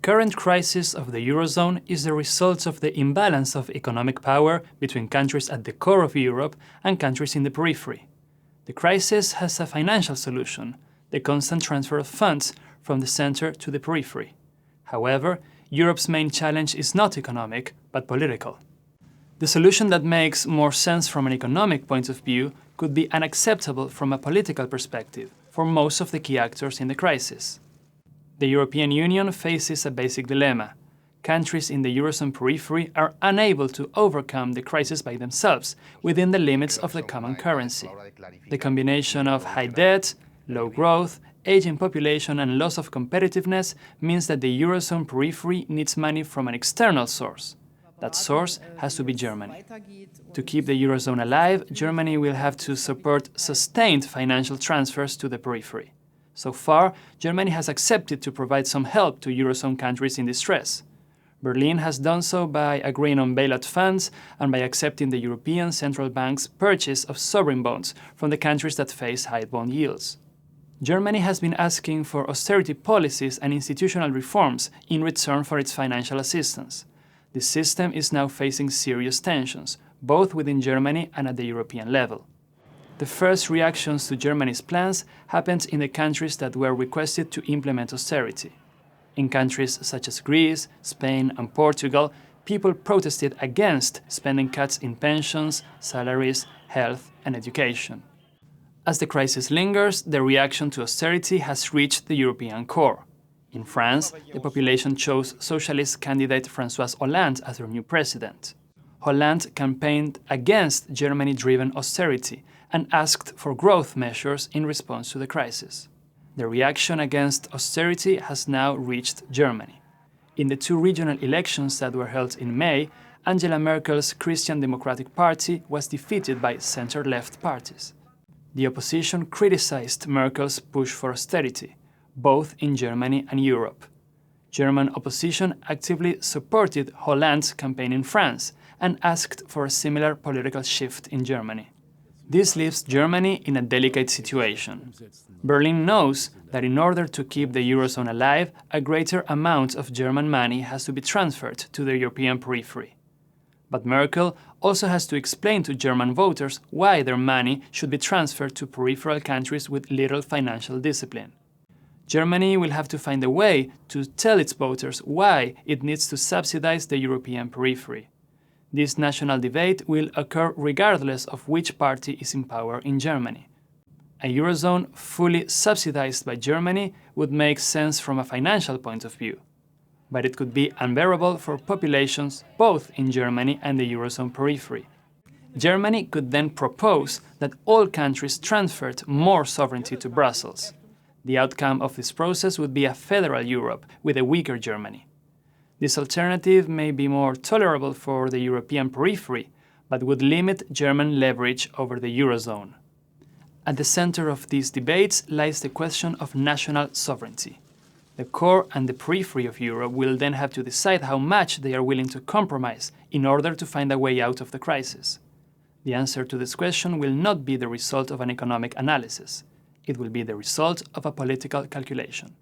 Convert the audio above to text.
current crisis of the Eurozone is the result of the imbalance of economic power between countries at the core of Europe and countries in the periphery. The crisis has a financial solution, the constant transfer of funds from the center to the periphery. However, Europe's main challenge is not economic, but political. The solution that makes more sense from an economic point of view could be unacceptable from a political perspective for most of the key actors in the crisis. The European Union faces a basic dilemma. Countries in the Eurozone periphery are unable to overcome the crisis by themselves within the limits of the common currency. The combination of high debt, low growth, aging population and loss of competitiveness means that the Eurozone periphery needs money from an external source. That source has to be Germany. To keep the Eurozone alive, Germany will have to support sustained financial transfers to the periphery. So far, Germany has accepted to provide some help to Eurozone countries in distress. Berlin has done so by agreeing on bailout funds and by accepting the European Central Bank's purchase of sovereign bonds from the countries that face high bond yields. Germany has been asking for austerity policies and institutional reforms in return for its financial assistance. The system is now facing serious tensions, both within Germany and at the European level. The first reactions to Germany's plans happened in the countries that were requested to implement austerity. In countries such as Greece, Spain and Portugal, people protested against spending cuts in pensions, salaries, health and education. As the crisis lingers, the reaction to austerity has reached the European core. In France, the population chose socialist candidate François Hollande as their new president. Hollande campaigned against Germany-driven austerity and asked for growth measures in response to the crisis. The reaction against austerity has now reached Germany. In the two regional elections that were held in May, Angela Merkel's Christian Democratic Party was defeated by center-left parties. The opposition criticized Merkel's push for austerity, both in Germany and Europe. German opposition actively supported Hollande's campaign in France and asked for a similar political shift in Germany. This leaves Germany in a delicate situation. Berlin knows that in order to keep the Eurozone alive, a greater amount of German money has to be transferred to the European periphery. But Merkel also has to explain to German voters why their money should be transferred to peripheral countries with little financial discipline. Germany will have to find a way to tell its voters why it needs to subsidize the European periphery. This national debate will occur regardless of which party is in power in Germany. A Eurozone fully subsidized by Germany would make sense from a financial point of view, but it could be unbearable for populations both in Germany and the Eurozone periphery. Germany could then propose that all countries transferred more sovereignty to Brussels. The outcome of this process would be a federal Europe with a weaker Germany. This alternative may be more tolerable for the European periphery, but would limit German leverage over the Eurozone. At the center of these debates lies the question of national sovereignty. The core and the periphery of Europe will then have to decide how much they are willing to compromise in order to find a way out of the crisis. The answer to this question will not be the result of an economic analysis. It will be the result of a political calculation.